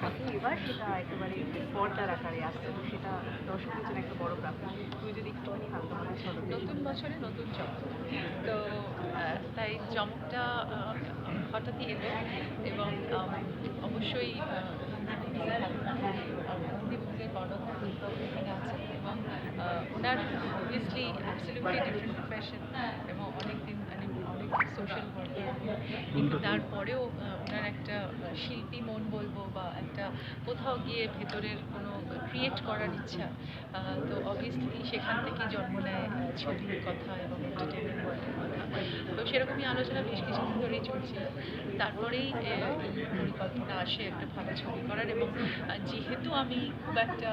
থাকে এবার সেটা একেবারে পর্দার আকারে আসছে, তো সেটা দর্শকের জন্য একটা বড় প্রাপ্তি। তুমি যদি একটুখানি হালকা ভাবে ছোট নতুন বছরে নতুন চমক। তো তাই চমকটা হঠাৎই এলো এবং অবশ্যই হিন্দি কর্ণধার এখানে আছেন এবং ওনার অবভিয়াসলি অ্যাবসলিউটলি ডিফারেন্ট প্রফেশন এবং অনেকদিন মানে অনেক সোশ্যাল ওয়ার্কার, কিন্তু তারপরেও ওনার একটা শিল্পী মন বলবো বা একটা কোথাও গিয়ে ভেতরের কোনো ক্রিয়েট করার ইচ্ছা, তো অবভিয়াসলি সেখান থেকে জন্ম নেয় ছবির কথা এবং এন্টারটেনমেন্ট ওয়ার্ল্ডের কথা। তো সেরকমই আলোচনা বেশ কিছুদিন ধরেই চলছিল। তারপরেই এই পরিকল্পনা আসে একটা ভালো ছবি করার, এবং যেহেতু আমি খুব একটা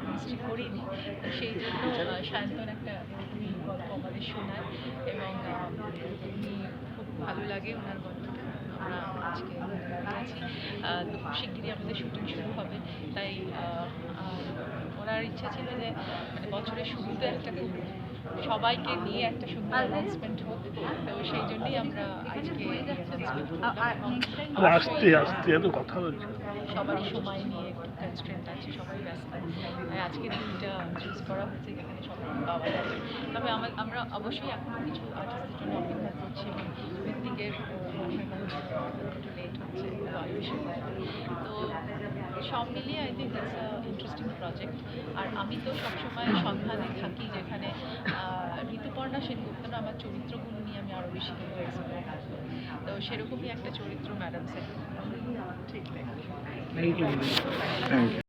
মিস্ট্রি করিনি, তো সেই জন্য সায়ন্তন একটা এরকমই গল্প আমাদের শোনায় এবং উনি খুব ভালো লাগে ওনার গল্পটা। আমরা আজকে আছি, তো খুব শিগগিরই আমাদের শুটিং শুরু হবে। তাই ওনার ইচ্ছা ছিল যে মানে বছরের শুরুতে একটা খুব সবাইকে নিয়ে একটা সুন্দর অ্যানাউন্সমেন্ট হোক, তো সেই জন্যই আমরা আজকে আস্তে আস্তে এত কথা বলছে। সবারই সময় নিয়ে একটু কনস্ট্রেন্ট আছে, সবাই ব্যস্ত, তাই আজকের দিনটা চুজ করা হয়েছে যেখানে সবাই পাওয়া যাবে। তবে আমরা অবশ্যই এখনও কিছু আর্টিস্টের জন্য অপেক্ষা করছি এবং ঋত্বিকের একটু লেট হচ্ছে তো সব মিলিয়ে I think it's interesting project. আর আমি তো সবসময় সন্ধানে থাকি যেখানে ঋতুপর্ণা সেনগুপ্তরা আমার চরিত্রগুলো নিয়ে আমি আরও বেশি এক্সপ্লোর করবো, তো সেরকমই একটা চরিত্র ম্যাডাম সেন। Thank you.